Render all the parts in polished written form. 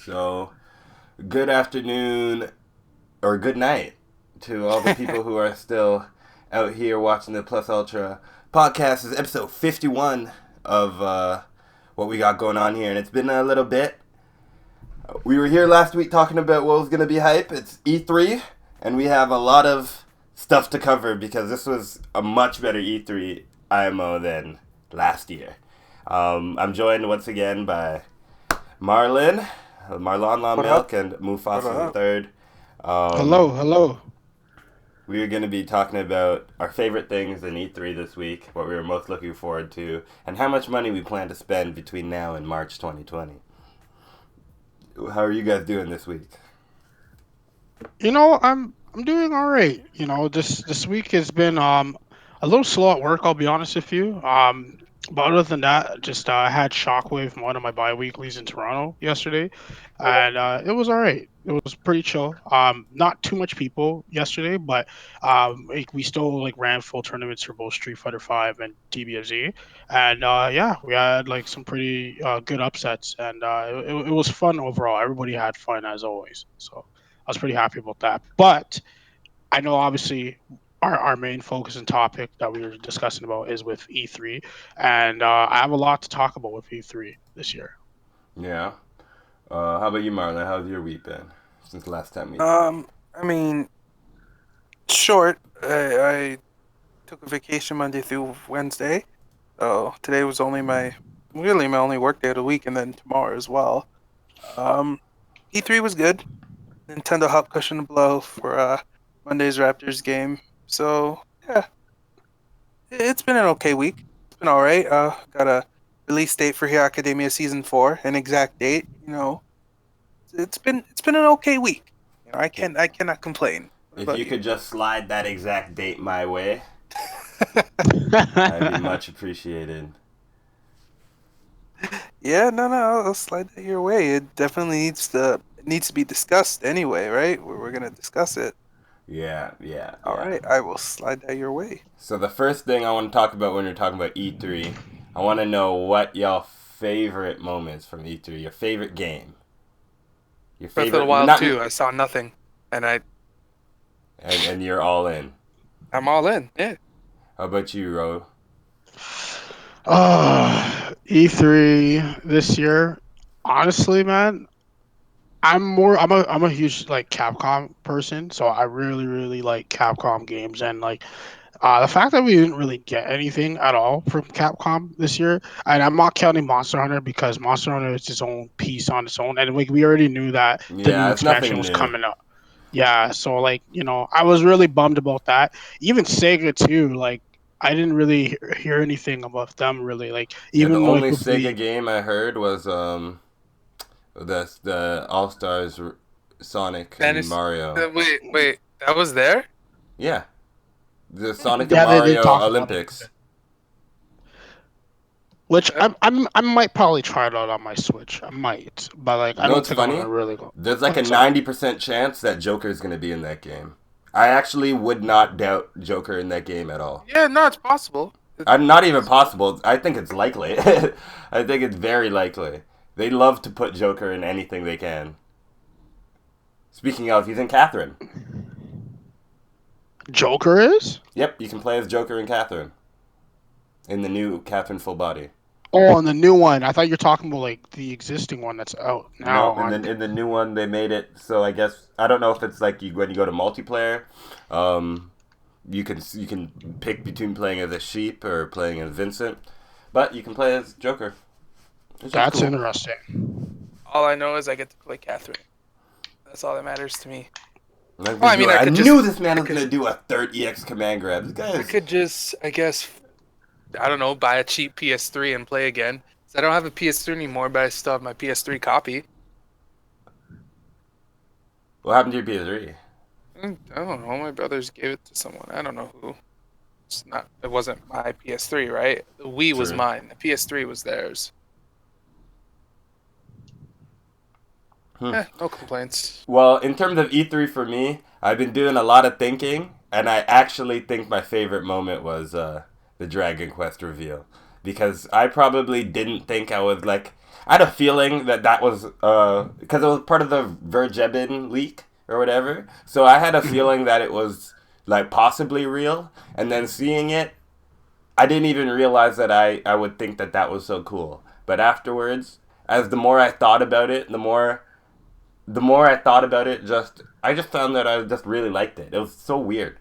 So, good afternoon or good night to all the people who are still out here watching the Plus Ultra podcast. This is episode 51 of what we got going on here, and it's been a little bit. We were here last week talking about what was going to be hype. It's E3, and we have a lot of stuff to cover because this was a much better E3 IMO than last year. I'm joined once again by Marlon Law What Milk, up? and What Mufasa the up? Third. Hello, Um, hello. we are going to be talking about our favorite things in E3 this week, what we were most looking forward to, and how much money we plan to spend between now and March 2020. How are you guys doing this week? I'm doing all right. This week has been a little slow at work. I'll be honest with you. But other than that, just I had Shockwave, one of my bi-weeklies in Toronto yesterday, and it was all right. It was pretty chill. Not too much people yesterday, but we still like ran full tournaments for both Street Fighter Five and TBFZ, and yeah, we had like some pretty good upsets, and it was fun overall. Everybody had fun as always, so I was pretty happy about that. But I know obviously our main focus and topic that we were discussing about is with E3, and I have a lot to talk about with E3 this year. Yeah. How about you, Marlon? How's your week been since the last time we talked? I mean, short. I took a vacation Monday through Wednesday, so today was really my only work day of the week, and then tomorrow as well. Um, E3 was good. Nintendo helped cushion the blow for Monday's Raptors game. So yeah, it's been an okay week. It's been all right. Got a release date for Hero Academia season 4, an exact date. It's been an okay week. I cannot complain. What If about you you? could just slide that exact date my way, I'd be much appreciated. Yeah, no, I'll slide that your way. It definitely needs to be discussed anyway, right? We're gonna discuss it. Yeah, yeah, All yeah. right, I will slide that your way. So the first thing I want to talk about when you're talking about E3, I want to know what y'all favorite moments from E3, your favorite game, your Breath of the favorite Wild not, 2, I saw nothing. And and you're all in. I'm all in. Yeah. How about you, Ro? E3 this year, honestly, man, I'm a huge like Capcom person, so I really like Capcom games, and like the fact that we didn't really get anything at all from Capcom this year, and I'm not counting Monster Hunter because Monster Hunter is its own piece on its own, and like we already knew that the new Yeah, it's expansion nothing was new. coming up. Yeah, so like I was really bummed about that. Even Sega too, like I didn't really hear anything about them really, like Yeah, the even like only with Sega the game I heard was the All Stars Sonic and Dennis, Mario. wait. That was there? Yeah, the Sonic and yeah they Mario talked about it. Olympics. Which Uh, I might probably try it out on my Switch. I might, but like You I know don't what's think I'm gonna funny? really go. There's like a What's up? 90% chance that Joker's gonna be in that game. I actually would not doubt Joker in that game at all. yeah, no, it's possible. I'm not even possible. I think it's likely. I think it's very likely. They love to put Joker in anything they can. Speaking of, he's in Catherine. Joker is? Yep, you can play as Joker and Catherine in the new Catherine Full Body. Oh, and the new one. I thought you were talking about like the existing one that's out now No, and on. then in the new one they made it so I guess I don't know if it's like when you go to multiplayer, um, you can pick between playing as a sheep or playing as Vincent, but you can play as Joker. Which is That's cool. interesting. All I know is I get to play Catherine. That's all that matters to me. Like, Well, I mean, I I could knew just, this man I was could, gonna do a third EX command grab. This guy I is. could just, I guess, I don't know, buy a cheap PS3 and play again. 'Cause I don't have a PS3 anymore, but I still have my PS3 copy. What happened to your PS3? I don't know. My brothers gave it to someone. I don't know who. It's not. It wasn't my PS3, right? The Wii was True. mine. The PS3 was theirs. Hmm. No complaints. Well, in terms of E3 for me, I've been doing a lot of thinking, and I actually think my favorite moment was the Dragon Quest reveal. Because I probably didn't think I was like I had a feeling that was because it was part of the Vergebin leak or whatever. So I had a feeling that it was like possibly real, and then seeing it, I didn't even realize that I would think that was so cool. But afterwards, as the more I thought about it, the more I thought about it, I just found that I just really liked it. It was so weird.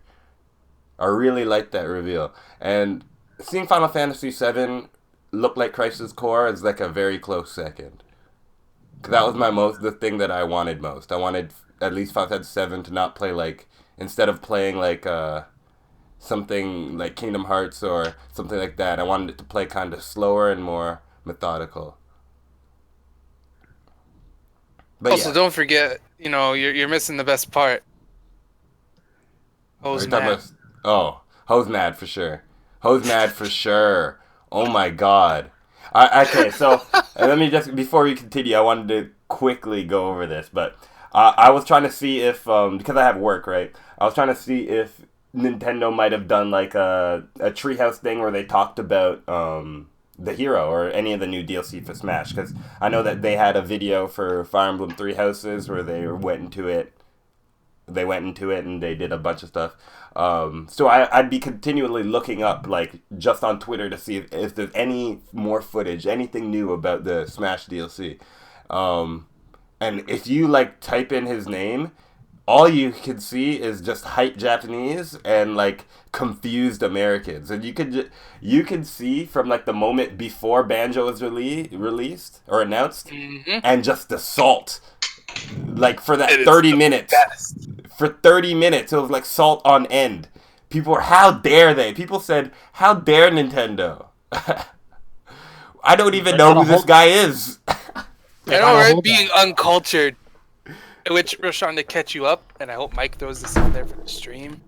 I really liked that reveal. And seeing Final Fantasy VII look like Crisis Core is like a very close second. Cause that was the thing that I wanted most. I wanted at least Final Fantasy VII to not play like, instead of playing like something like Kingdom Hearts or something like that, I wanted it to play kind of slower and more methodical. But Also, yeah. don't forget, you're missing the best part. Are Hose you talking mad. about- Oh, Hose Mad for sure. Hose Mad for sure. Oh my god. Okay, so let me just, before we continue, I wanted to quickly go over this, but I was trying to see if, because I have work, right? I was trying to see if Nintendo might have done like a Treehouse thing where they talked about the hero or any of the new DLC for Smash, because I know that they had a video for Fire Emblem Three Houses where they went into it. They went into it and they did a bunch of stuff. So I'd be continually looking up, like, just on Twitter to see if there's any more footage, anything new about the Smash DLC. And if you, like, type in his name, all you can see is just hype Japanese and, like, confused Americans. And you can see from, like, the moment before Banjo was released or announced, Mm-hmm. and just the salt. Like, for that It is 30 the minutes. best. For 30 minutes, it was like salt on end. People were, how dare they? People said, how dare Nintendo? I don't even know who this guy is. I know, right? Being uncultured. Which, Roshan, to catch you up, and I hope Mike throws this in there for the stream.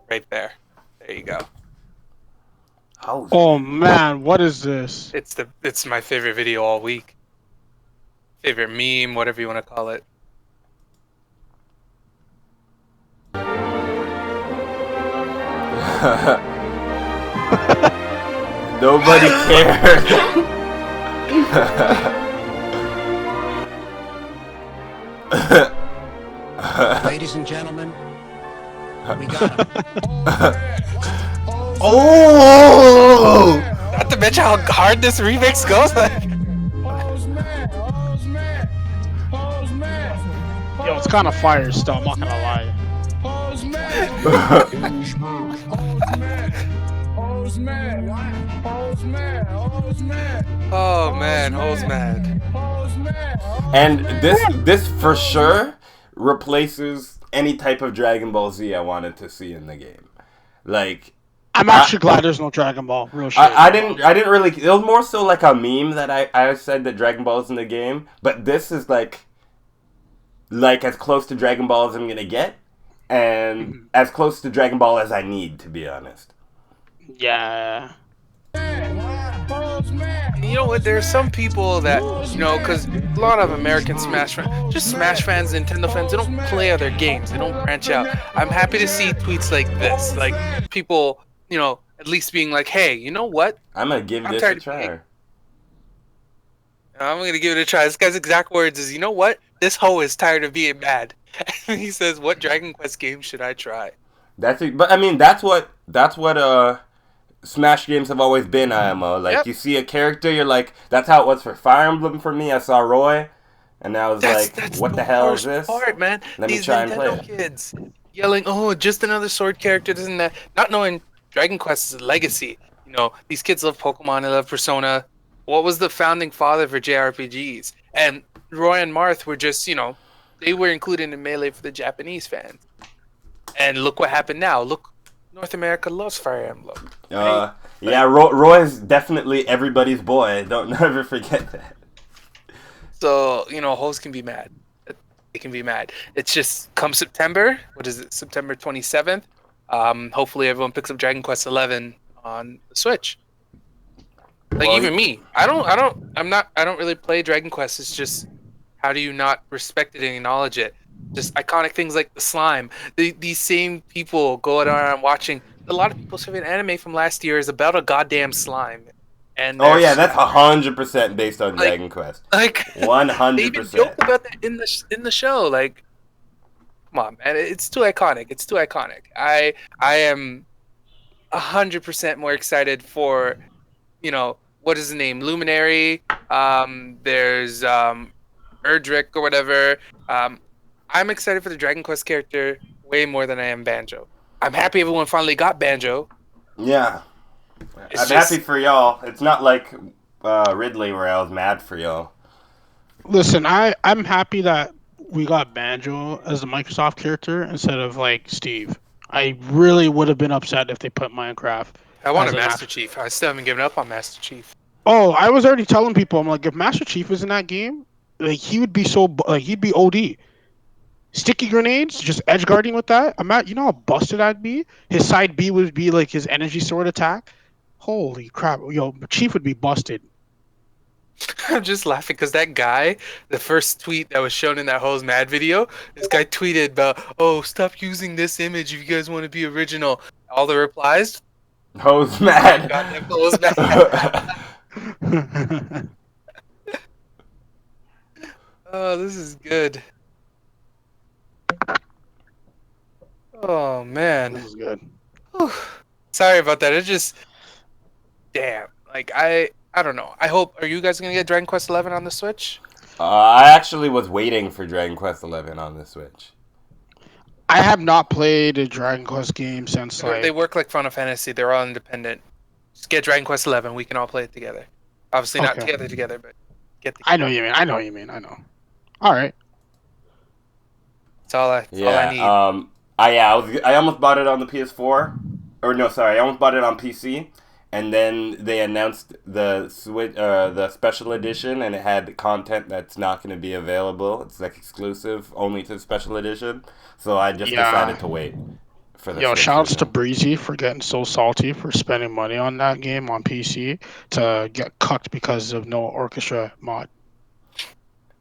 Right there. There you go. Oh man, what is this? It's my favorite video all week. Favorite meme, whatever you want to call it. Nobody cares. Ladies and gentlemen, we got him. Oh! Not to mention how hard this remix goes. Yo, it's kind of fire still. I'm not gonna lie. Oh man, Ho's mad. And this for sure replaces any type of Dragon Ball Z I wanted to see in the game. Like, I'm actually glad there's no Dragon Ball. Real shit. I didn't really. It was more so like a meme that I said that Dragon Ball is in the game, but this is like as close to Dragon Ball as I'm gonna get, and as close to Dragon Ball as I need, to be honest. Yeah. You know what? There are some people that, because a lot of American Smash fans, just Smash fans, Nintendo fans, they don't play other games. They don't branch out. I'm happy to see tweets like this. Like, people, at least being like, hey, you know what? I'm gonna give I'm this a tired of try. I'm going to give it a try. This guy's exact words is, you know what? This hoe is tired of being mad. He says, what Dragon Quest game should I try? But I mean, that's what Smash games have always been, IMO. Like, Yep. You see a character, you're like, that's how it was for Fire Emblem for me. I saw Roy, and I was like, what the hell is worst this? part, man. Let me These try and play Nintendo it. kids yelling, oh, just another sword character, this and that. Not knowing Dragon Quest is a legacy. These kids love Pokemon, they love Persona. What was the founding father for JRPGs? And Roy and Marth were just, they were included in Melee for the Japanese fans. And look what happened now. Look, North America loves Fire Emblem. Right? Yeah, Roy's definitely everybody's boy. Don't never forget that. So, hoes can be mad. They can be mad. It's just come September. What is it? September 27th. Hopefully everyone picks up Dragon Quest 11 on the Switch. Like, Well, even me. I don't really play Dragon Quest. It's just, how do you not respect it and acknowledge it? Just iconic things like the slime. These same people go around watching. A lot of people's favorite anime from last year is about a goddamn slime. And Oh they're yeah, that's stronger. 100% based on Like- Dragon Quest. Like they even 100%. joke about that in the show. Like, come on, man, it's too iconic. It's too iconic. I am 100% more excited for, what is the name? Luminary. There's Erdrick or whatever. I'm excited for the Dragon Quest character way more than I am Banjo. I'm happy everyone finally got Banjo. Yeah. It's I'm just- happy for y'all. It's not like Ridley where I was mad for y'all. Listen, I'm happy that we got Banjo as the Microsoft character instead of like Steve. I really would have been upset if they put Minecraft. I want as a an Master act- Chief. I still haven't given up on Master Chief. Oh, I was already telling people, I'm like, if Master Chief was in that game, like he would be he'd be OD. Sticky grenades, just edge guarding with that. You know how busted I'd be. His side B would be like his energy sword attack. Holy crap, yo, Chief would be busted. I'm just laughing because that guy, the first tweet that was shown in that Hose Mad video, this guy tweeted about, "Oh, stop using this image if you guys want to be original." All the replies, Ho's mad. goddamn Hose Mad. Oh, this is good. Oh man. This is good. Whew. Sorry about that. It just, damn. Like I don't know. I hope. Are you guys gonna get Dragon Quest 11 on the Switch? I actually was waiting for Dragon Quest 11 on the Switch. I have not played a Dragon Quest game since like. They work like Final Fantasy. They're all independent. Just get Dragon Quest 11. We can all play it together. Obviously not Okay. together, but get the. I know what you mean. I know what you mean. I know. All right. That's all I need. I almost bought it on the PS4, or no, sorry, I almost bought it on PC, and then they announced the Switch, the special edition, and it had content that's not going to be available. It's like exclusive only to the special edition, so I just Yeah. decided to wait for the. Yo, Switch shoutouts to version. Breezy for getting so salty for spending money on that game on PC to get cucked because of no orchestra mod.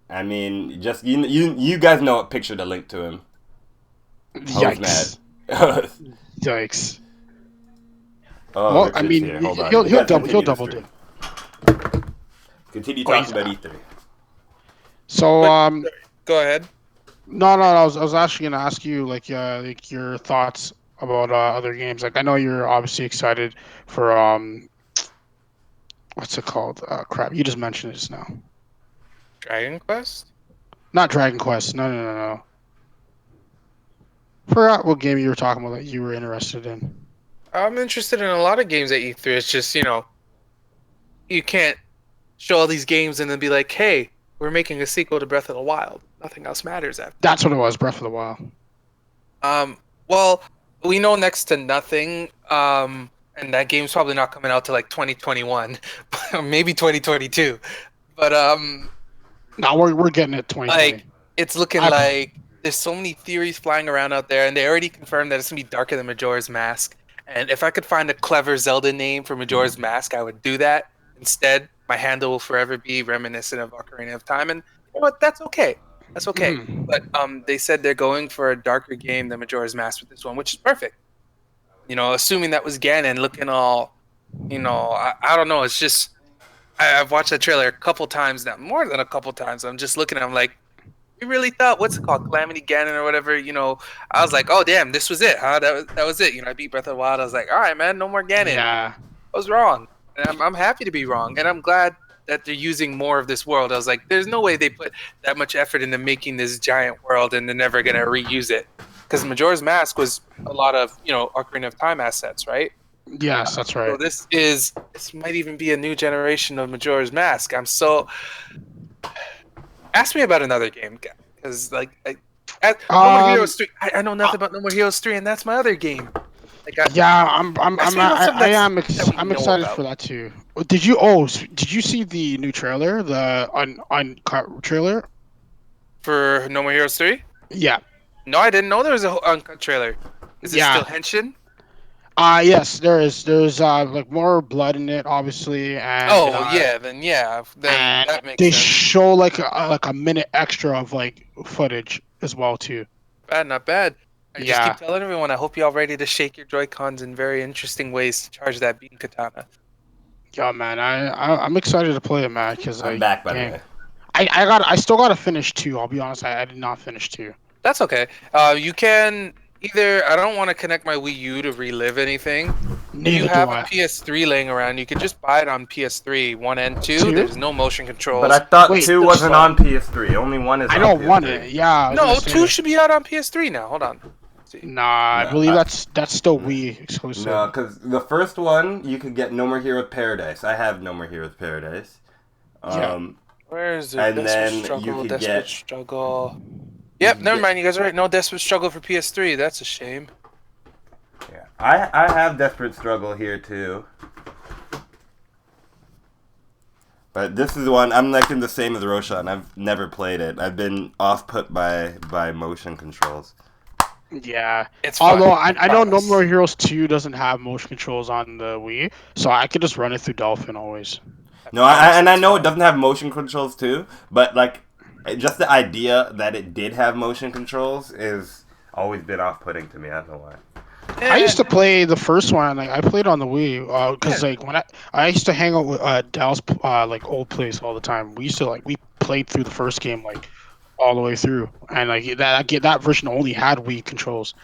I mean, just you guys know what picture to link to him. Yikes! Mad. Yikes! Oh, Well, I Richard's mean, here. Hold on. he'll You guys double continue the do. stream. Continue Oh, talking he's- about E3. So Go ahead. no, I was actually gonna ask you like your thoughts about other games. Like I know you're obviously excited for what's it called? Crap, you just mentioned it just now. Dragon Quest? Not Dragon Quest. No. Forgot what game you were talking about that you were interested in. I'm interested in a lot of games at E3. It's just, you can't show all these games and then be like, hey, we're making a sequel to Breath of the Wild. Nothing else matters after. That's what it was. Breath of the Wild. Well, we know next to nothing, and that game's probably not coming out to like 2021, maybe 2022. But No, we're getting it 2020. like it's looking I've- like there's so many theories flying around out there, and they already confirmed that it's gonna be darker than Majora's Mask. And if I could find a clever Zelda name for Majora's Mask, I would do that. Instead, my handle will forever be reminiscent of Ocarina of Time, and you know what? That's okay. That's okay. Mhm. But they said they're going for a darker game than Majora's Mask with this one, which is perfect. Assuming that was Ganon looking all, I don't know. It's just I've watched that trailer a couple times now, more than a couple times. I'm just looking at him like, you really thought what's it called, Calamity Ganon or whatever? I was like, oh damn, this was it, huh? That was it. I beat Breath of the Wild. I was like, all right, man, no more Ganon. Yeah. I was wrong, and I'm happy to be wrong, and I'm glad that they're using more of this world. I was like, there's no way they put that much effort into making this giant world and they're never gonna reuse it, because Majora's Mask was a lot of Ocarina of Time assets, right? Yes, that's So right. this might even be a new generation of Majora's Mask. I'm so. Ask me about another game, because No More Heroes 3. I know nothing about No More Heroes 3, and that's my other game. Yeah, Ask me about something I'm that we know excited about. for that too. Did you see the new trailer, the uncut trailer? For No More Heroes 3? Yeah. No, I didn't know there was a uncut trailer. Is it Yeah. still Henshin? Yes, there is. There's like more blood in it, obviously, and Then that makes they sense. show like a minute extra of like footage as well too. Not bad. I just Yeah. keep telling everyone, I hope y'all ready to shake your Joy-Cons in very interesting ways to charge that beam katana. Yeah, man, I'm excited to play it, man, because I'm like, back, by the dang, way. I still gotta finish 2. I'll be honest, I did not finish 2. That's okay. You can either. I don't want to connect my Wii U to relive anything. If you Neither do have a I. PS3 laying around, you can just buy it on PS3 1 and 2. 2? There's no motion controls. But I thought Wait, 2 the wasn't fuck? on PS3. Only 1 is I on don't want PS3. it. Yeah, I was No, gonna 2 say. should be out on PS3 now. Hold on. Let's see. Nah, I No, believe that's still Wii exclusive. No, because the first one, you could get No More Heroes Paradise. I have No More Heroes Paradise. Yeah. Where is it? And Desperate then you Struggle, could Desperate get- Struggle. Yep, could never get- mind. You guys are right. No Desperate Struggle for PS3. That's a shame. Yeah, I have Desperate Struggle here too. But this is one I'm like in the same as Roshan. I've never played it. I've been off put by motion controls. Yeah. It's fun. Although I know No promise. More Heroes 2 doesn't have motion controls on the Wii, so I could just run it through Dolphin always. No, I know it doesn't have motion controls too, but like just the idea that it did have motion controls is always been off putting to me. I don't know why. I used to play the first one. Like I played on the Wii, because like when I used to hang out with Dal's like old place all the time. We used to we played through the first game like all the way through, and like that version only had Wii controls.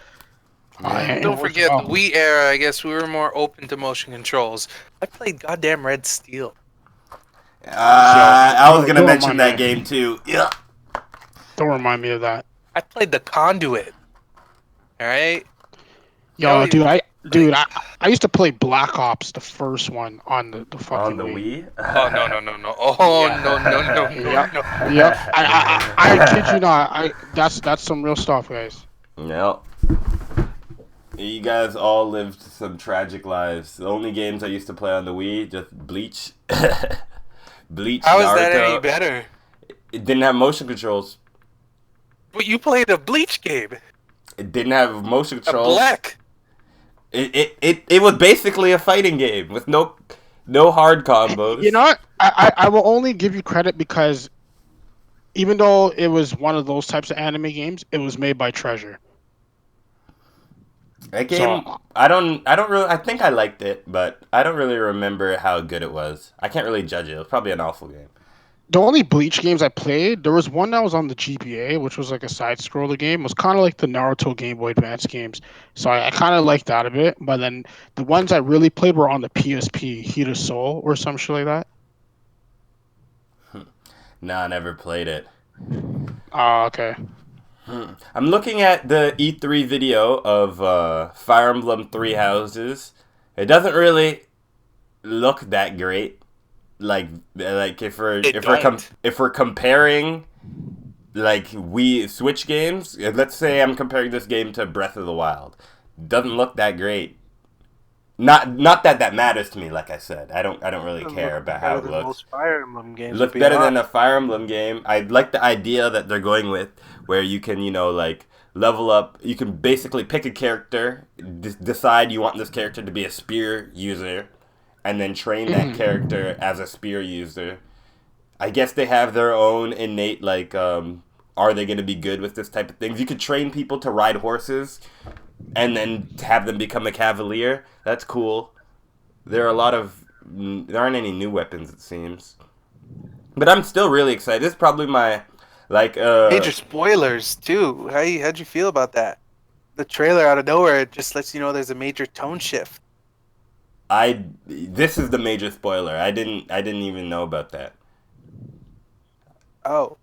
And Don't it worked forget well. the Wii era. I guess we were more open to motion controls. I played goddamn Red Steel. I was gonna don't mention mind that me. game too. Yeah. Don't remind me of that. I played the Conduit. All right. Yo, Oh, dude, I used to play Black Ops, the first one on the fucking On the Wii. Wii. Oh no! Oh Yeah. no! Yep. No. Yep. I kid you not. That's some real stuff, guys. Yep. You guys all lived some tragic lives. The only games I used to play on the Wii, just Bleach. Bleach, How is Naruto. that any better? It didn't have motion controls. But you played a Bleach game. It didn't have motion A controls. Black. It was basically a fighting game with no hard combos. You know what? I will only give you credit because even though it was one of those types of anime games, it was made by Treasure. That game, I don't really. I think I liked it, but I don't really remember how good it was. I can't really judge it. It was probably an awful game. The only Bleach games I played, there was one that was on the GBA, which was like a side scroller game. It was kind of like the Naruto Game Boy Advance games. So I kind of liked that a bit. But then the ones I really played were on the PSP, Heat of Soul or some shit like that. Nah, I never played it. Oh, okay. I'm looking at the E3 video of Fire Emblem Three Houses. It doesn't really look that great. Like if we're comparing like Wii Switch games, let's say I'm comparing this game to Breath of the Wild. Doesn't look that great. Not that matters to me. Like I said, I don't really care about how it looks. Most Fire Emblem games. It looks better than a Fire Emblem game. I like the idea that they're going with, where you can, like level up. You can basically pick a character, decide you want this character to be a spear user, and then train that character as a spear user. I guess they have their own innate are they going to be good with this type of things? You could train people to ride horses, and then have them become a cavalier. That's cool. There aren't any new weapons, it seems. But I'm still really excited. This is probably my, Major spoilers too. How'd you feel about that? The trailer out of nowhere it just lets you know there's a major tone shift. This is the major spoiler. I didn't even know about that. Oh.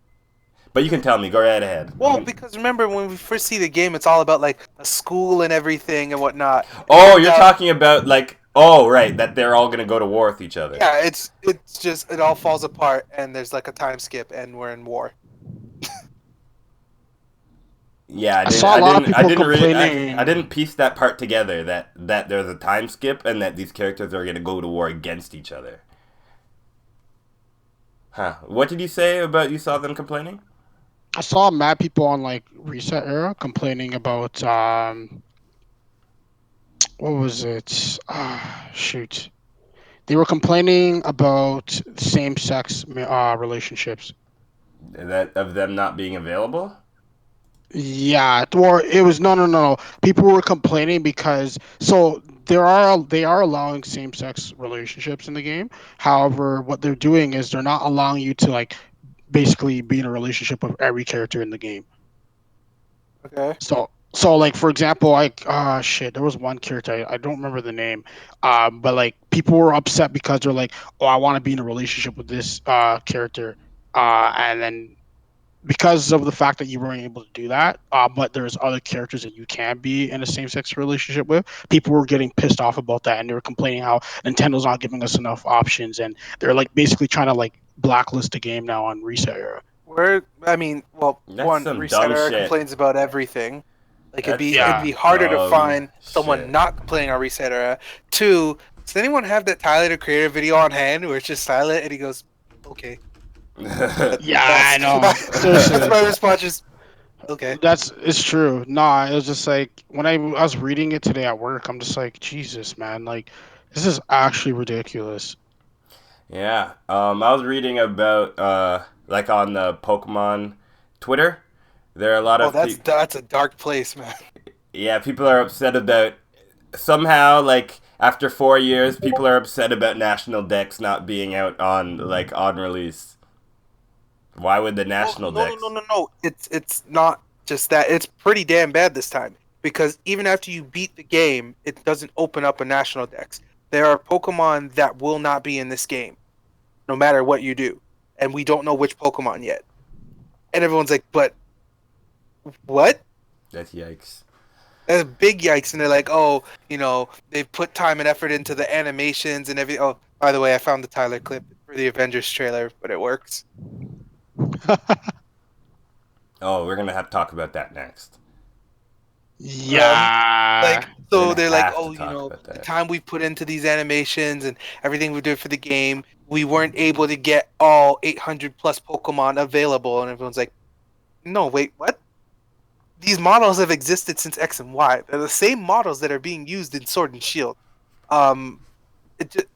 But you can tell me. Go right ahead. Well, because remember when we first see the game, it's all about like a school and everything and whatnot. Oh, you're talking about right, that they're all gonna go to war with each other. Yeah, it's just it all falls apart and there's like a time skip and we're in war. Yeah, I saw a lot of people didn't really, complaining. I didn't piece that part together. That there's a time skip and that these characters are gonna go to war against each other. Huh? What did you say about you saw them complaining? I saw mad people on like Reset Era complaining about what was it? Shoot. They were complaining about same-sex relationships. That of them not being available? Yeah, or it was no. People were complaining because they are allowing same sex relationships in the game. However, what they're doing is they're not allowing you to like basically be in a relationship with every character in the game. Okay. So like for example, like shit, there was one character I don't remember the name, but like people were upset because they're like, oh, I want to be in a relationship with this character, and then because of the fact that you weren't able to do that, but there's other characters that you can be in a same-sex relationship with. People were getting pissed off about that, and they were complaining how Nintendo's not giving us enough options, and they're like basically trying to like blacklist the game now on Reset Era. Well, That's one, some Reset dumb Era shit. complains about everything. Like it'd That's Yeah. be harder to dumb find someone shit. not complaining on Reset Era. Two, does anyone have that Tyler the Creator video on hand where it's just silent and he goes, "Okay." Yeah, I know. Seriously. That's my response. Just okay. It's true. Nah, it was just like when I was reading it today at work, I'm just like, Jesus, man, like this is actually ridiculous. Yeah. I was reading about like on the Pokemon Twitter. There are a lot Oh, of that's a dark place, man. yeah, people are upset about somehow like after 4 years, people are upset about National Dex not being out on like on release. Why would the National Dex? No. It's not just that. It's pretty damn bad this time because even after you beat the game, it doesn't open up a national dex. There are Pokemon that will not be in this game, no matter what you do, and we don't know which Pokemon yet. And everyone's like, "But what?" That's yikes. That's a big yikes, and they're like, "Oh, they've put time and effort into the animations and everything." Oh, by the way, I found the Tyler clip for the Avengers trailer, but it works. Oh, we're gonna have to talk about that next. Yeah. So We're gonna they're like, have to oh, talk about the that. time we put into these animations and everything we did for the game, we weren't able to get all 800 plus Pokemon available. And everyone's like, no, wait, what? These models have existed since X and Y. They're the same models that are being used in Sword and Shield. It just,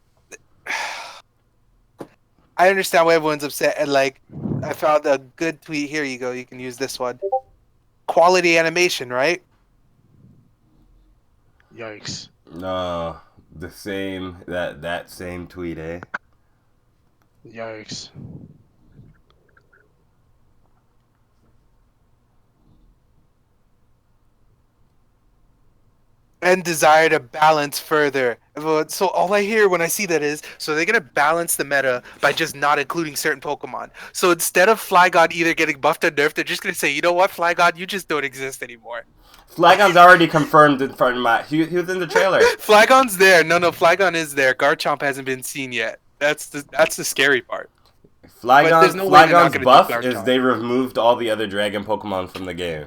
I understand why everyone's upset. And like, I found a good tweet. Here you go. You can use this one. Quality animation, right? Yikes. No, the same that same tweet, eh? Yikes. And desire to balance further. So all I hear when I see that is, so they're gonna balance the meta by just not including certain Pokemon. So instead of Flygon either getting buffed or nerfed, they're just gonna say, you know what, Flygon, you just don't exist anymore. Flygon's already confirmed in front of my. He was in the trailer. Flygon's there. No, Flygon is there. Garchomp hasn't been seen yet. That's the scary part. there's no way they're not Flygon's gonna do buff Garchomp. is they removed all the other Dragon Pokemon from the game.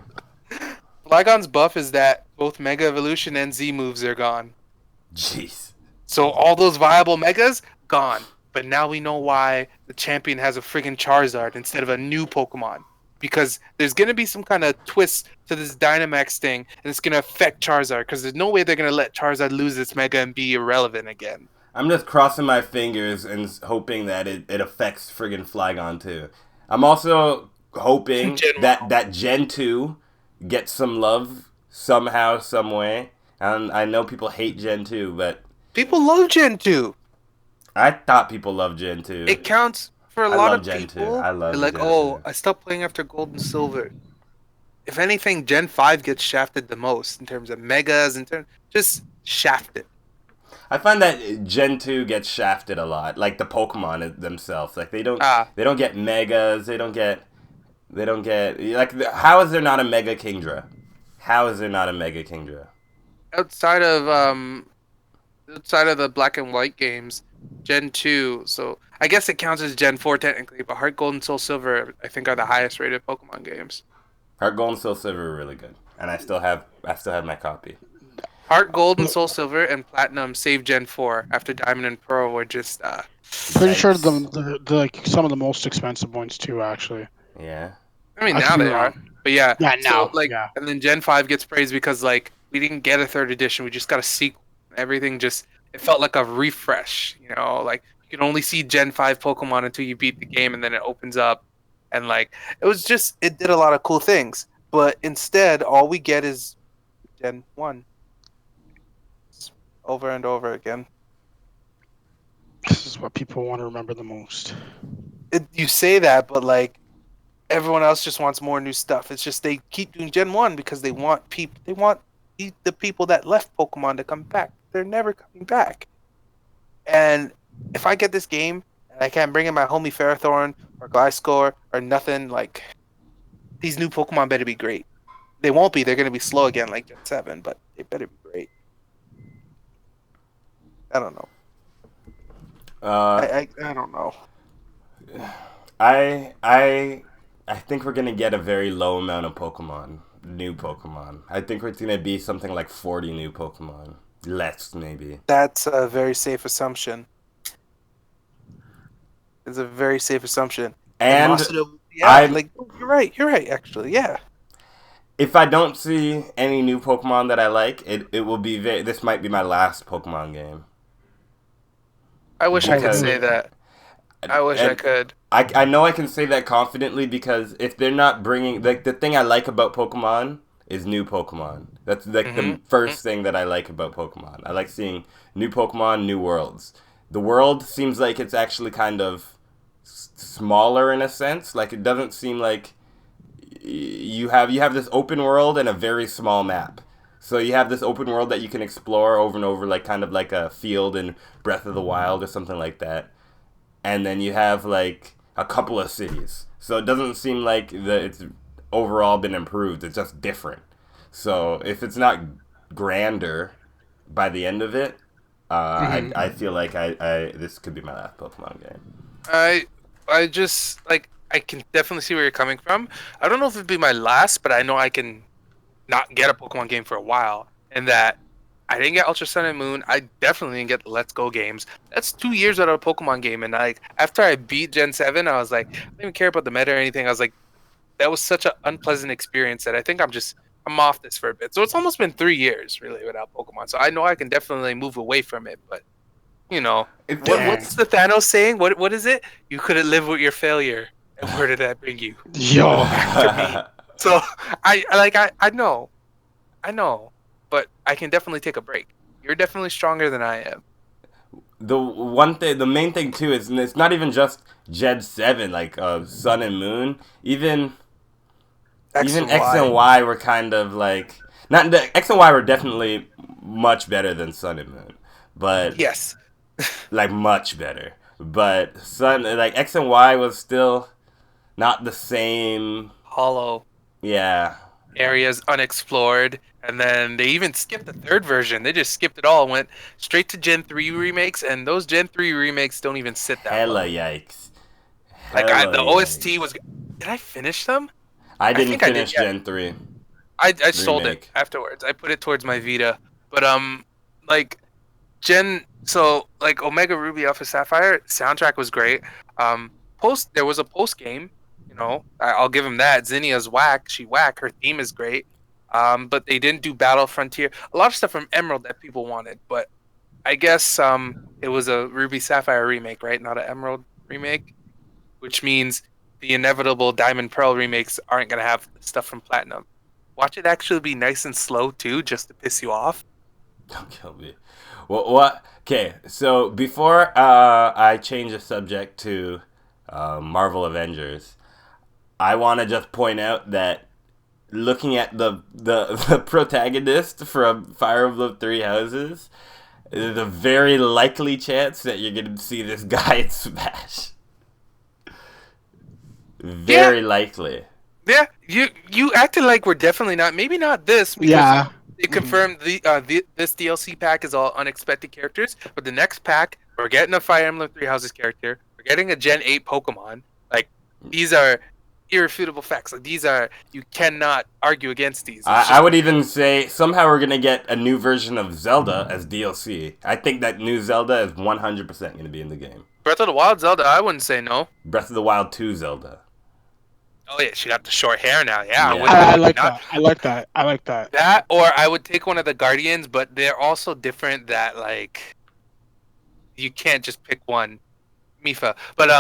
Flygon's buff is that both Mega Evolution and Z moves are gone. Jeez. So all those viable Megas gone. But now we know why the champion has a friggin' Charizard instead of a new Pokemon. Because there's gonna be some kind of twist to this Dynamax thing, and it's gonna affect Charizard. Because there's no way they're gonna let Charizard lose its Mega and be irrelevant again. I'm just crossing my fingers and hoping that it affects friggin' Flygon too. I'm also hoping that Gen 2 gets some love somehow, some way. And I know people hate Gen 2, but People love Gen 2. I thought people loved Gen 2. It counts for a I lot love of Gen 2. people. I love They're like, Gen oh, 2. I stopped playing after Gold and Silver. If anything, Gen 5 gets shafted the most in terms of Megas, just shafted. I find that Gen 2 gets shafted a lot, like the Pokemon themselves. Like they don't get megas, they don't get like how is there not a Mega Kingdra? How is there not a Mega Kingdra? Outside of the black and white games, Gen 2, so I guess it counts as Gen 4 technically, but Heart Gold and Soul Silver I think are the highest rated Pokemon games. Heart Gold and Soul Silver are really good, and I still have my copy. Heart Gold and Soul Silver and Platinum saved Gen 4 after Diamond and Pearl were just Pretty sure the like some of the most expensive ones too, actually. Yeah. I mean, I now could be they are. wrong. But yeah. Yeah, now, So, like, yeah. and then Gen 5 gets praised because, like, we didn't get a third edition. We just got a sequel. Everything just, it felt like a refresh, you know? Like, you can only see Gen 5 Pokemon until you beat the game, and then it opens up. And, like, it did a lot of cool things. But instead, all we get is Gen 1. over and over again. This is what people want to remember the most. You say that, but like everyone else just wants more new stuff. It's just they keep doing Gen 1 because they want the people that left Pokemon to come back. They're never coming back. And if I get this game and I can't bring in my homie Ferrothorn or Gliscor or nothing, like these new Pokemon better be great. They won't be. They're going to be slow again like Gen 7, but they better be great. I don't know. I don't know. I think we're gonna get a very low amount of new Pokemon. I think it's gonna be something like 40 new Pokemon, less maybe. That's a very safe assumption. It's a very safe assumption. And you're right. You're right. Actually, yeah. If I don't see any new Pokemon that I like, it will be this might be my last Pokemon game. I wish I could say that. I wish I could. I know I can say that confidently because if they're not bringing... the thing I like about Pokemon is new Pokemon. That's like the first thing that I like about Pokemon. I like seeing new Pokemon, new worlds. The world seems like it's actually kind of smaller in a sense. Like it doesn't seem like you have this open world and a very small map. So you have this open world that you can explore over and over, like kind of like a field in Breath of the Wild or something like that. And then you have like a couple of cities. So it doesn't seem like it's overall been improved. It's just different. So if it's not grander by the end of it, I feel like this could be my last Pokemon game. I just like I can definitely see where you're coming from. I don't know if it'd be my last, but I know I can not get a Pokemon game for a while. And that I didn't get Ultra Sun and Moon. I definitely didn't get the Let's Go games. That's 2 years out of a Pokemon game. And like after I beat Gen 7, I was like, I don't even care about the meta or anything. I was like, that was such an unpleasant experience that I think I'm off this for a bit. So it's almost been 3 years really without Pokemon. So I know I can definitely move away from it. But you know, what's the Thanos saying? What is it? You couldn't live with your failure. And where did that bring you? Yo. So I know, but I can definitely take a break. You're definitely stronger than I am. The main thing too is it's not even just Gen 7, like Sun and Moon. Even X and Y were kind of like not the X and Y were definitely much better than Sun and Moon, but yes, like much better. But X and Y was still not the same. Hollow. Yeah. Areas unexplored, and then they even skipped the third version. They just skipped it all and went straight to Gen 3 remakes, and those Gen 3 remakes don't even sit that Hella low. yikes. The OST was... Did I finish them? I didn't finish Gen 3. I sold it afterwards. I put it towards my Vita. But, Omega Ruby Alpha Sapphire, soundtrack was great. There was a post-game. You know, I'll give him that. Zinnia's whack. She whack. Her theme is great. But they didn't do Battle Frontier. A lot of stuff from Emerald that people wanted. But I guess it was a Ruby Sapphire remake, right? Not an Emerald remake. Which means the inevitable Diamond Pearl remakes aren't going to have stuff from Platinum. Watch it actually be nice and slow, too, just to piss you off. Don't kill me. What? Okay, so before I change the subject to Marvel Avengers... I want to just point out that looking at the protagonist from Fire Emblem Three Houses, there's a very likely chance that you're going to see this guy in Smash. Very likely. Yeah, you acted like we're definitely not. Maybe not this. Because they confirmed this DLC pack is all unexpected characters, but the next pack, we're getting a Fire Emblem Three Houses character. We're getting a Gen 8 Pokemon. Like, these are... irrefutable facts. Like you cannot argue against these. I would even say somehow we're gonna get a new version of Zelda as DLC. I think that new Zelda is 100% gonna be in the game. Breath of the Wild Zelda, I wouldn't say no. Breath of the Wild 2 Zelda. Oh yeah, she got the short hair now. Yeah. I like that. I like that. That, or I would take one of the Guardians, but they're also different. That like you can't just pick one. Mifa. But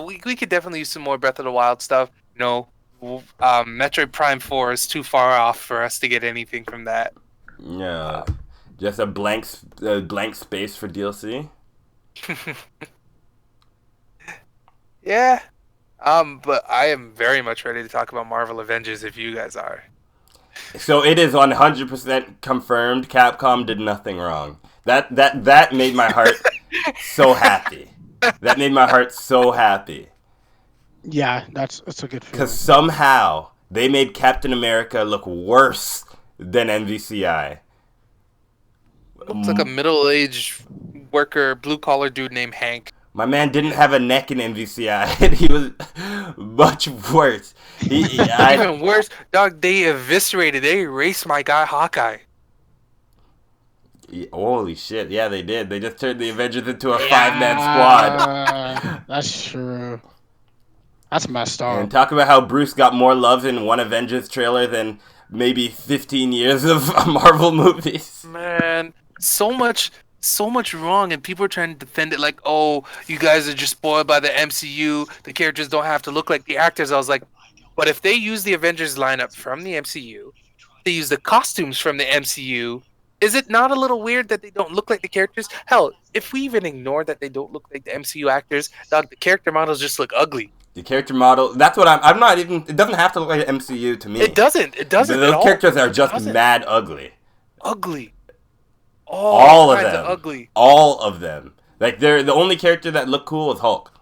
we could definitely use some more Breath of the Wild stuff. You know, Metroid Prime 4 is too far off for us to get anything from that. Yeah. Just a blank space for DLC. Yeah. But I am very much ready to talk about Marvel Avengers if you guys are. So it is 100% confirmed. Capcom did nothing wrong. That made my heart so happy. That made my heart so happy. Yeah, that's a good feeling. Because somehow they made Captain America look worse than MVCI. Looks like a middle-aged worker, blue-collar dude named Hank. My man didn't have a neck in MVCI, and he was much worse. Even worse, dog, they erased my guy Hawkeye. Holy shit, yeah, they did. They just turned the Avengers into a 5-man squad. That's true. That's messed up. And talk about how Bruce got more love in one Avengers trailer than maybe 15 years of Marvel movies. Man, so much wrong, and people are trying to defend it like, oh, you guys are just spoiled by the MCU. The characters don't have to look like the actors. I was like, but if they use the Avengers lineup from the MCU, they use the costumes from the MCU, is it not a little weird that they don't look like the characters? Hell, if we even ignore that they don't look like the MCU actors, dog, the character models just look ugly. The character model, that's what I'm not even, it doesn't have to look like the MCU to me. It doesn't Those characters are just mad ugly. Ugly. All of them. Ugly. All of them. Like, they're the only character that looked cool is Hulk.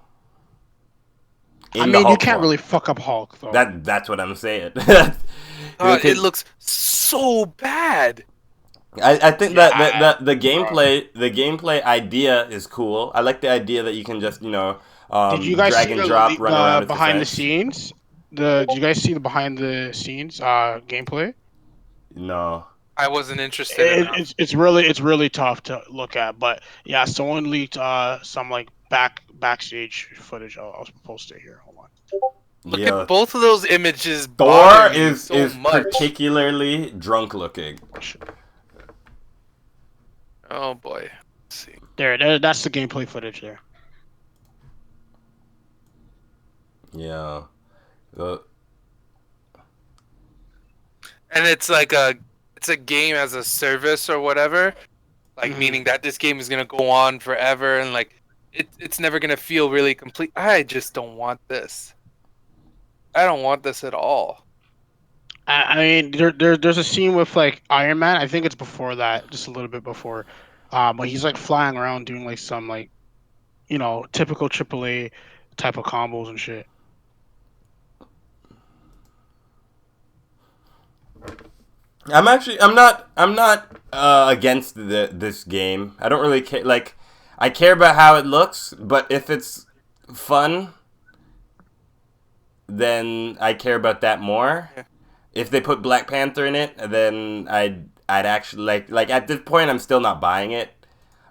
I mean, you can't really fuck up Hulk, though. That's what I'm saying. It looks so bad. I think that the gameplay idea is cool. I like the idea that you can just, did you guys drag see and drop, run around behind the scenes? Did you guys see the behind the scenes gameplay? No. I wasn't interested. It's really tough to look at, but yeah, someone leaked some like backstage footage. I'll post it here. Hold on. Look at both of those images. Thor is particularly drunk looking. Oh boy. Let's see. That's the gameplay footage there. Yeah. And it's like it's a game as a service or whatever. Like meaning that this game is gonna go on forever and like it's never gonna feel really complete. I just don't want this. I don't want this at all. I mean, there's a scene with like Iron Man. I think it's before that, just a little bit before. But he's like flying around doing like some like, typical AAA type of combos and shit. I'm not against this game. I don't really care. Like, I care about how it looks, but if it's fun, then I care about that more. Yeah. If they put Black Panther in it, then I'd actually like at this point I'm still not buying it.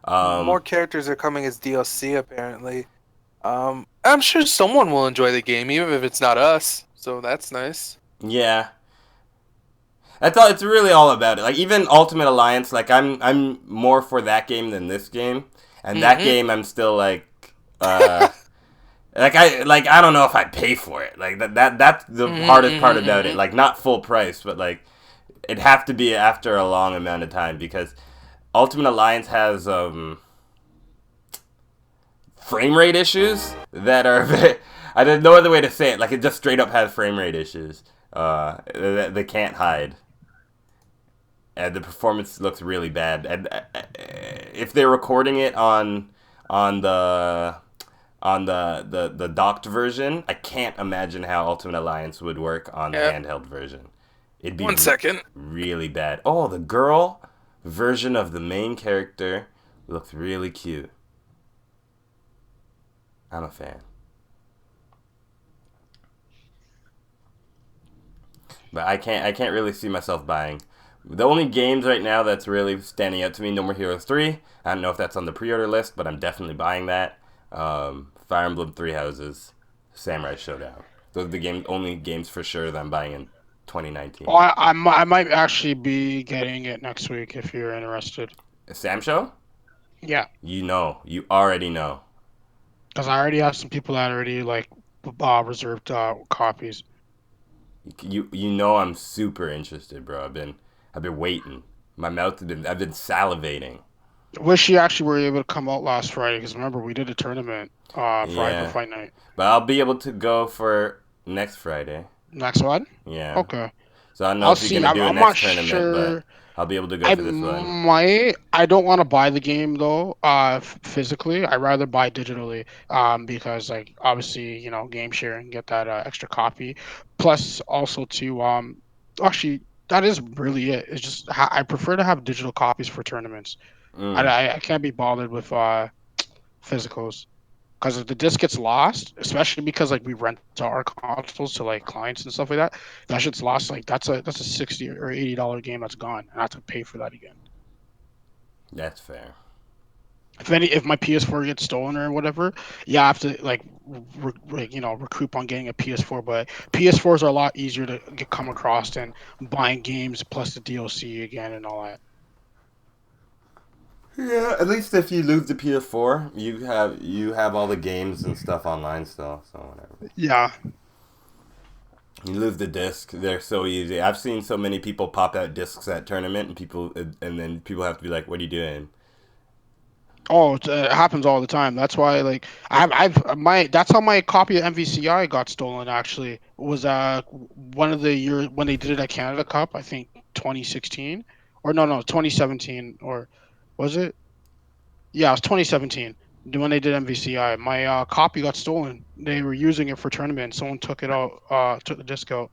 More characters are coming as DLC apparently. I'm sure someone will enjoy the game even if it's not us. So that's nice. Yeah. That's all. It's really all about it. Like even Ultimate Alliance, like I'm more for that game than this game, and that game I'm still like, I don't know if I'd pay for it. Like that's the hardest part about it. Like not full price, but like it'd have to be after a long amount of time because Ultimate Alliance has frame rate issues that are I don't no other way to say it. Like it just straight up has frame rate issues. They can't hide. And the performance looks really bad. And if they're recording it on the docked version, I can't imagine how Ultimate Alliance would work on the handheld version. It'd be really bad. Oh, the girl version of the main character looks really cute. I'm a fan. But I can't really see myself buying. The only games right now that's really standing out to me, No More Heroes 3. I don't know if that's on the pre-order list, but I'm definitely buying that. Fire Emblem Three Houses, Samurai Showdown. Those are the only games for sure that I'm buying in 2019. Well, I might actually be getting it next week if you're interested. A Sam Show? Yeah. You already know. Because I already have some people that already reserved copies. You know I'm super interested, bro. I've been waiting My mouth I've been salivating. Wish you actually were able to come out last Friday because remember we did a tournament for Hyper Yeah. Fight Night. But I'll be able to go for next Friday. Next one? Yeah. Okay. So I don't know I'll if you're see. gonna do a I'm next not tournament, sure. but I'll be able to go I for this one. might. I don't want to buy the game though. Physically, I'd rather buy digitally. Because like obviously game sharing, get that extra copy. Plus also to actually that is really it. It's just I prefer to have digital copies for tournaments. Mm. I can't be bothered with physicals. Because if the disc gets lost, especially because like we rent our consoles to like clients and stuff like that, that shit's lost. Like that's a $60 or $80 game that's gone, and I have to pay for that again. That's fair. If my PS4 gets stolen or whatever, yeah, I have to like recoup on getting a PS4. But PS4s are a lot easier to come across than buying games plus the DLC again and all that. Yeah, at least if you lose the PS4, you have all the games and stuff online still. So whatever. Yeah. You lose the disc, they're so easy. I've seen so many people pop out discs at tournament, and then people have to be like, "What are you doing?" Oh, it happens all the time. That's why, like, that's how my copy of MVCI got stolen. Actually, was one of the years when they did it at Canada Cup. I think 2016, or no, 2017, or was it? Yeah, it was 2017 when they did MVCI. My copy got stolen. They were using it for tournament. Someone took it out. Took the disc out.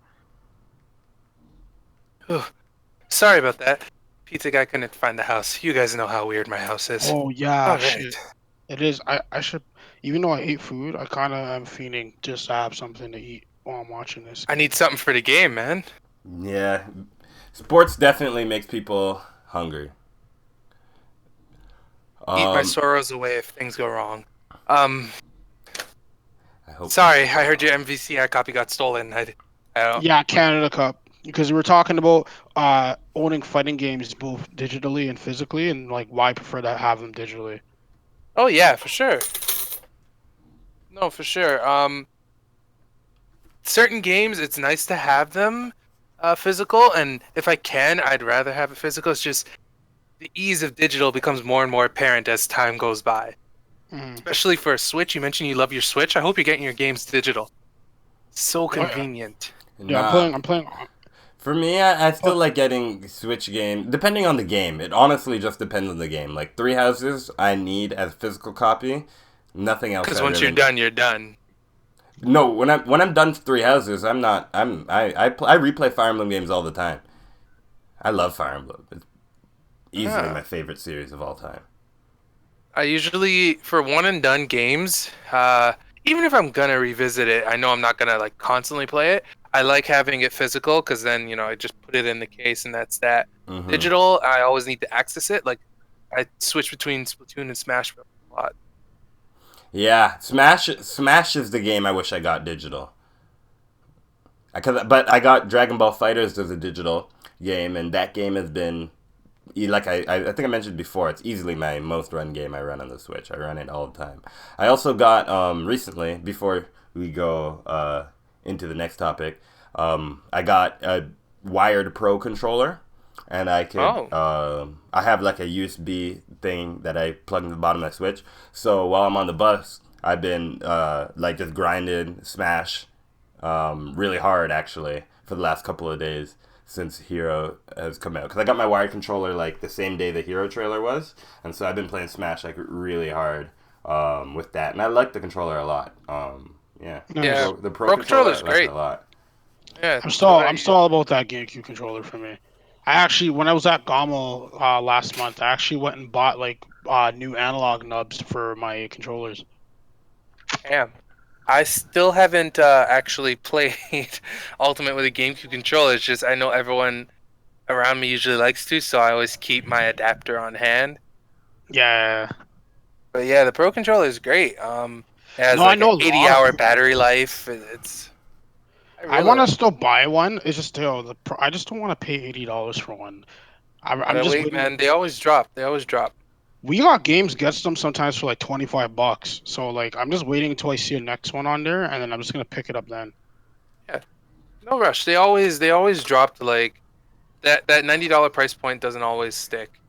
Sorry about that. Pizza guy couldn't find the house. You guys know how weird my house is. Oh yeah, All shit. right. It is. I should, even though I hate food, I kind of am feeling just to have something to eat while I'm watching this. I need something for the game, man. Yeah, sports definitely makes people hungry. Eat my sorrows away if things go wrong. I hope. Sorry, I heard your MVCI copy got stolen. I don't. Yeah, Canada Cup. Because we were talking about owning fighting games both digitally and physically, and like why I prefer to have them digitally. Oh yeah, for sure. No, for sure. Certain games it's nice to have them physical, and if I can, I'd rather have it physical. It's just the ease of digital becomes more and more apparent as time goes by. Especially for a Switch. You mentioned you love your Switch. I hope you're getting your games digital. So convenient. Yeah, I'm playing. For me, I still like getting Switch game, depending on the game. It honestly just depends on the game. Like Three Houses, I need as a physical copy. Nothing else. Because once you're done, you're done. No, when I'm done with Three Houses, I replay Fire Emblem games all the time. I love Fire Emblem. It's easily my favorite series of all time. I usually, for one and done games, even if I'm gonna revisit it, I know I'm not gonna like constantly play it. I like having it physical because then I just put it in the case and that's that. Mm-hmm. Digital, I always need to access it. Like I switch between Splatoon and Smash Bros. A lot. Yeah, Smash is the game I wish I got digital. But I got Dragon Ball FighterZ as a digital game, and that game has been, like I think I mentioned before, it's easily my most run game I run on the Switch. I run it all the time. I also got recently, before we go into the next topic, I got a wired Pro controller, and I could I have like a USB thing that I plug in the bottom of my Switch. So while I'm on the bus, I've been like just grinding Smash really hard actually for the last couple of days since Hero has come out. Because I got my wired controller like the same day the Hero trailer was, and so I've been playing Smash like really hard with that, and I like the controller a lot. Yeah, the Pro controller is great. A lot. Yeah, I'm still all about that GameCube controller for me. I actually, when I was at GOMO last month, I actually went and bought like new analog nubs for my controllers. Damn. I still haven't actually played Ultimate with a GameCube controller. It's just I know everyone around me usually likes to, so I always keep my adapter on hand. Yeah. But yeah, the Pro controller is great. It has I know an 80-hour battery life. I want to still buy one. It's just I just don't want to pay $80 for one. I'm just waiting. Man. They always drop. We got games gets them sometimes for like $25. So like I'm just waiting until I see a next one on there, and then I'm just gonna pick it up then. Yeah, no rush. They always drop to like that $90 price point doesn't always stick.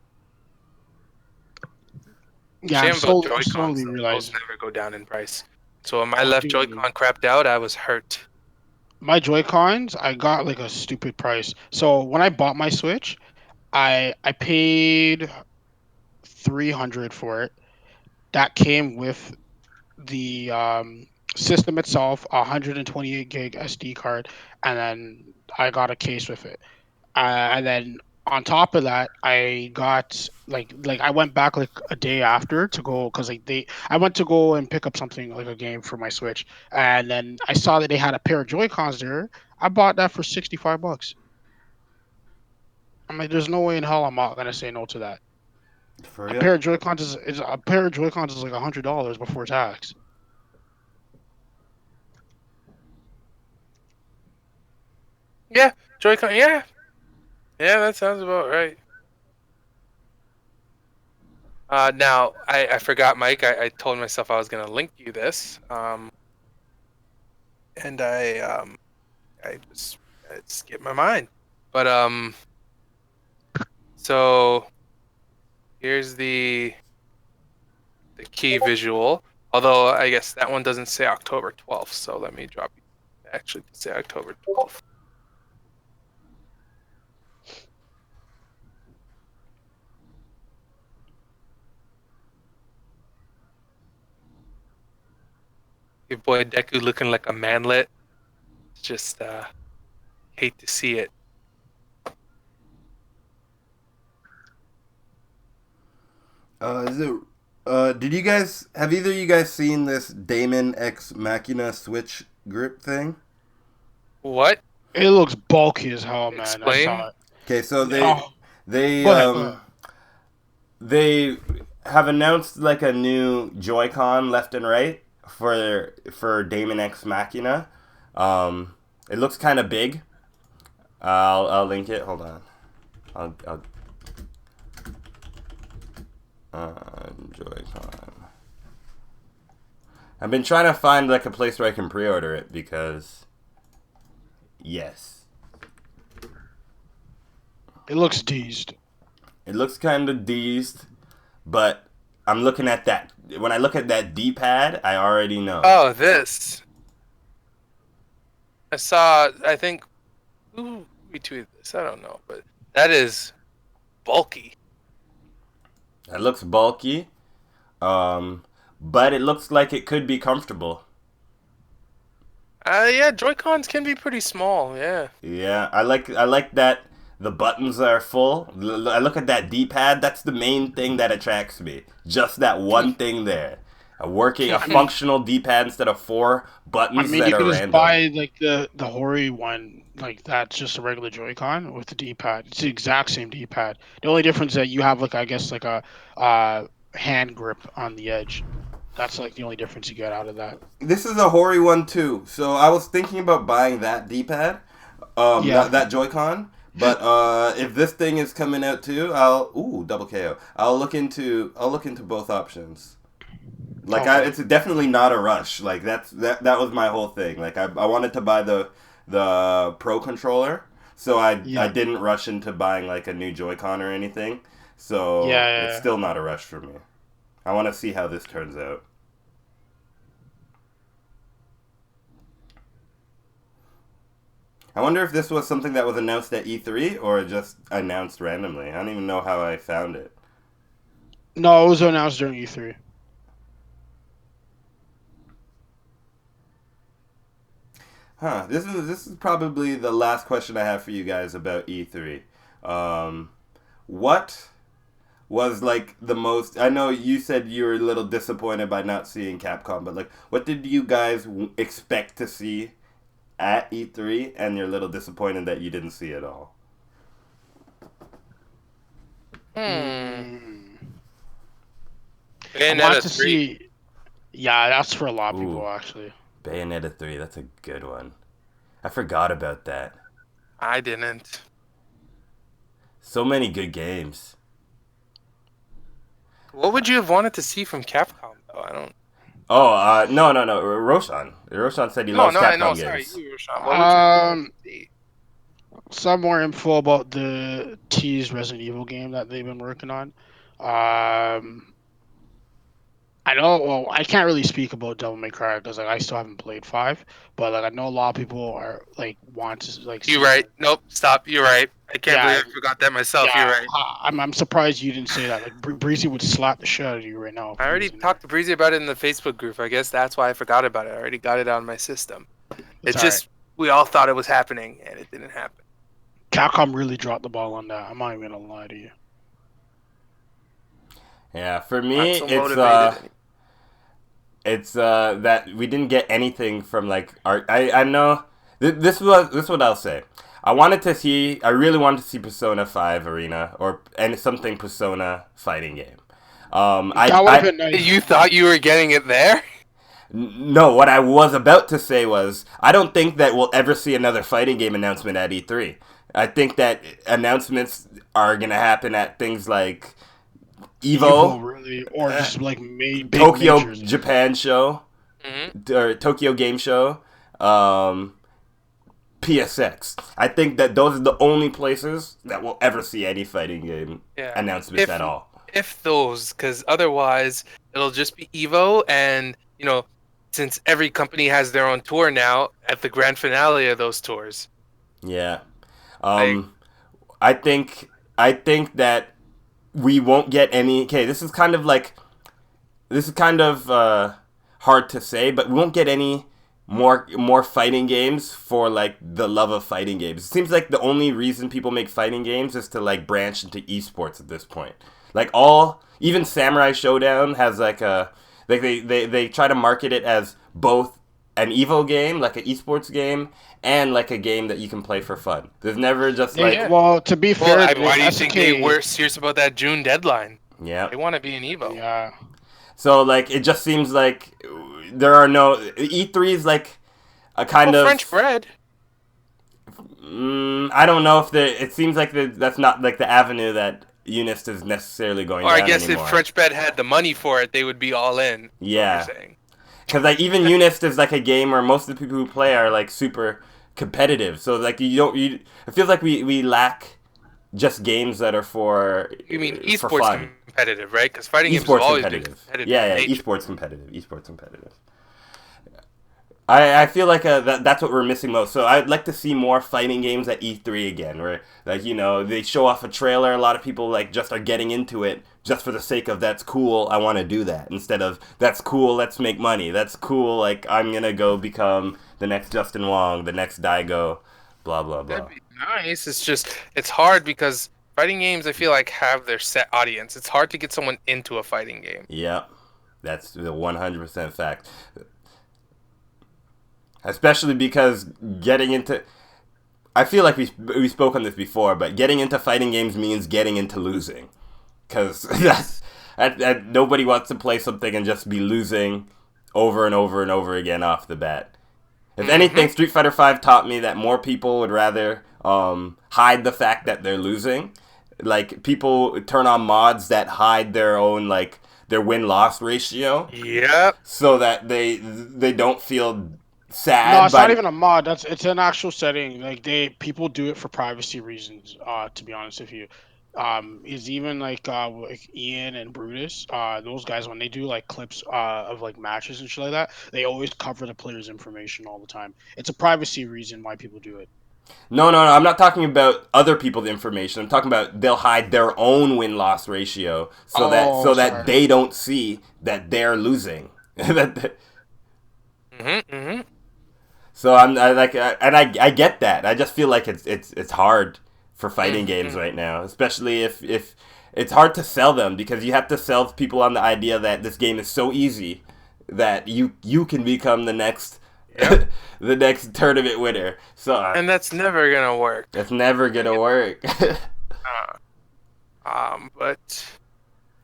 Yeah, Shame I'm about slowly Joy-Cons, though. Those realizing. never go down in price. So when my Oh, left dude. Joy-Con crapped out, I was hurt. My Joy-Cons, I got like a stupid price. So when I bought my Switch, I paid 300 for it. That came with the system itself, a 128 gig SD card, and then I got a case with it. And then on top of that, I got like I went back like a day after to go because I went to go and pick up something like a game for my Switch, and then I saw that they had a pair of Joy Cons there. I bought that for $65. I'm like, there's no way in hell I'm not gonna say no to that. For A real? pair of Joy Cons is a pair of Joy Cons is like $100 before tax. Yeah, Joy-Con. Yeah, that sounds about right. Now I forgot, Mike. I told myself I was gonna link you this. And I just it skipped my mind. But so here's the key visual. Although I guess that one doesn't say October 12th, so let me drop you. Actually, to say October 12th. Your boy Deku looking like a manlet. Just hate to see it. Is it? Did you guys have either of you guys seen this Damon X Machina Switch grip thing? What? It looks bulky as hell, man. I Explain. saw it. Okay, so Oh, they go ahead. Go ahead. they have announced like a new Joy-Con left and right for Damon X Machina. It looks kind of big. I'll link it. Hold on. I'll Joy-Con. I've been trying to find like a place where I can pre-order it because yes, It looks dazed. it looks kind of dazed, but I'm looking at that. When I look at that D-pad, I already know. Oh, this. I saw. I think. Who retweeted this? I don't know, but that is bulky. It looks bulky, but it looks like it could be comfortable. Yeah, Joy-Cons can be pretty small. Yeah. Yeah, I like that the buttons are full. I look at that D-pad. That's the main thing that attracts me. Just that one thing there. A functional D-pad instead of 4 buttons I mean, that you are could just random. buy like the Hori one, like that's just a regular Joy-Con with the D-pad. It's the exact same D-pad. The only difference is that you have like I guess like a hand grip on the edge. That's like the only difference you get out of that. This is a Hori one too. So I was thinking about buying that D-pad, Yeah. that Joy-Con. But if this thing is coming out too, double KO. I'll look into both options. Like Okay. it's definitely not a rush. Like that was my whole thing. Like I wanted to buy the Pro controller, so I didn't rush into buying like a new Joy-Con or anything. So Yeah. it's still not a rush for me. I want to see how this turns out. I wonder if this was something that was announced at E3 or just announced randomly. I don't even know how I found it. No, it was announced during E3. Huh. This is probably the last question I have for you guys about E3. What was like the most? I know you said you were a little disappointed by not seeing Capcom, but like, what did you guys expect to see at E3, and you're a little disappointed that you didn't see it all? I Bayonetta want to 3. see. Yeah, that's for a lot of Ooh. people actually. Bayonetta 3, that's a good one. I forgot about that. I didn't. So many good games. What would you have wanted to see from Capcom, though? I don't. Oh, no. Roshan. Roshan said he loves Capcom I know. games. Sorry, you, Rashawn. What would you have wanted to see? some more info about the teased Resident Evil game that they've been working on. Um, I know. Well, I can't really speak about Devil May Cry because like I still haven't played 5, but like I know a lot of people are like want to like. You're see right. it. Nope. Stop. You're right. I can't Yeah. believe I forgot that myself. Yeah, You're right. I'm surprised you didn't say that. Like Breezy would slap the shit out of you right now. if I he already was in talked to Breezy about it in the Facebook group. I guess that's why I forgot about it. I already got it on my system. there. It's all just we all thought it was happening and it didn't happen. right. Capcom really dropped the ball on that. I'm not even gonna lie to you. Yeah, for me, Not so motivated. it's that we didn't get anything from like art. I know this is what I'll say. I really wanted to see Persona 5 Arena or something Persona fighting game. That would have been nice. You thought you were getting it there? No, what I was about to say was I don't think that we'll ever see another fighting game announcement at E3. I think that announcements are gonna happen at things like Evo, really, or just like big Tokyo majors. Japan show, or Tokyo Game Show, PSX. I think that those are the only places that will ever see any fighting game announcements at all. If those, because otherwise it'll just be Evo, and since every company has their own tour now, at the grand finale of those tours. Yeah, I think that we won't get any. Okay, this is kind of hard to say, but we won't get any more fighting games for like the love of fighting games. It seems like the only reason people make fighting games is to like branch into esports at this point. Like even Samurai Showdown has like they try to market it as both an Evo game, like an esports game, and like a game that you can play for fun. There's never just like Well, to be fair, why do you think they SNK were serious about that June deadline? yeah. They want to be an Evo. Yeah. So like it just seems like there are no E3 is like a kind of French bread. I don't know if it seems like that's not like the avenue that Unist is necessarily going Or down I guess anymore. if French bread had the money for it, they would be all in. Yeah. You're saying. Because like even Unist is like a game where most of the people who play are like super competitive. So like it feels like we lack just games that are for You mean for esports fun. competitive, right? Because fighting games have Esports always been competitive. competitive. Yeah, in nature. esports competitive. I feel like that's what we're missing most. So I'd like to see more fighting games at E3 again, where like they show off a trailer. A lot of people like just are getting into it just for the sake of that's cool. I want to do that instead of that's cool. Let's make money. That's cool. Like I'm gonna go become the next Justin Wong, the next Daigo, blah blah blah. That'd be nice. It's hard because fighting games I feel like have their set audience. It's hard to get someone into a fighting game. Yeah, that's the 100% fact. Especially because getting into... I feel like we spoke on this before, but getting into fighting games means getting into losing. Because nobody wants to play something and just be losing over and over and over again off the bat. If anything, Street Fighter V taught me that more people would rather hide the fact that they're losing. Like, people turn on mods that hide their own, like, their win-loss ratio. Yep. So that they don't feel... sad. No, it's not even a mod. It's an actual setting. Like people do it for privacy reasons. To be honest with you, is even like Ian and Brutus. Those guys when they do like clips of like matches and shit like that, they always cover the player's information all the time. It's a privacy reason why people do it. No. I'm not talking about other people's information. I'm talking about they'll hide their own win-loss ratio so that they don't see that they're losing. So I get that. I just feel like it's hard for fighting games right now, especially if it's hard to sell them because you have to sell people on the idea that this game is so easy that you can become the next the next tournament winner. So And that's never gonna work. That's never gonna work. But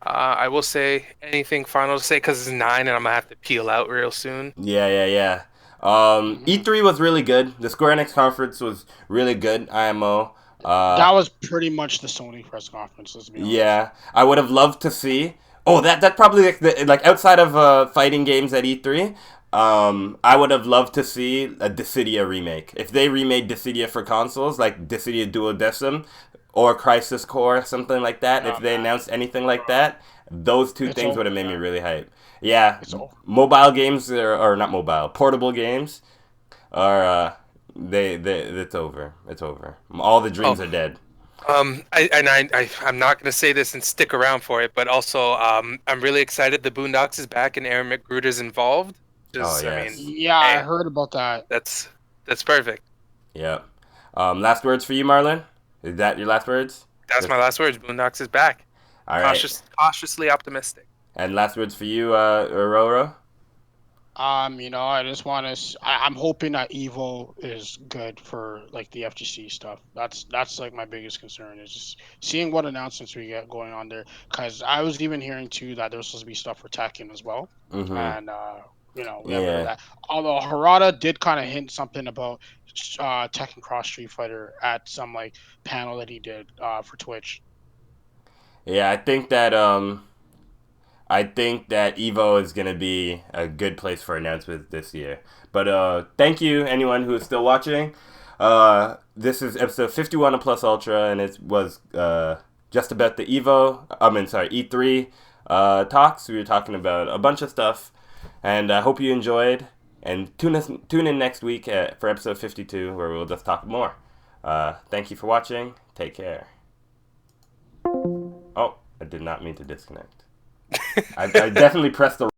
I will say anything final to say because it's 9 and I'm gonna have to peel out real soon. Yeah. E3 was really good. The Square Enix conference was really good. IMO. That was pretty much the Sony press conference. Let's be honest. Yeah, I would have loved to see. Oh, that probably like outside of fighting games at E3, I would have loved to see a Dissidia remake. If they remade Dissidia for consoles, like Dissidia Duodecim or Crisis Core, something like that, if they announced anything like that, those two things would have made me really hype. Yeah, mobile games, or not mobile, portable games, are, it's over. It's over. All the dreams are dead. I'm not going to say this and stick around for it, but also I'm really excited the Boondocks is back and Aaron McGruder's involved. Yes. I hey, heard about that. That's perfect. Yep. Last words for you, Marlon? Is that your last words? That's my last words. Boondocks is back. All right. Cautiously optimistic. And last words for you, Roro? I just want to. I'm hoping that Evo is good for like the FGC stuff. That's like my biggest concern is just seeing what announcements we get going on there. Because I was even hearing too that there's supposed to be stuff for Tekken as well, and we haven't heard that. Although Harada did kind of hint something about Tekken Cross Street Fighter at some like panel that he did for Twitch. Yeah, I think that Evo is going to be a good place for announcements this year. But thank you, anyone who is still watching. This is episode 51 of Plus Ultra, and it was just about the E3 talks. We were talking about a bunch of stuff, and I hope you enjoyed. And tune in next week for episode 52, where we'll just talk more. Thank you for watching. Take care. Oh, I did not mean to disconnect. I definitely pressed the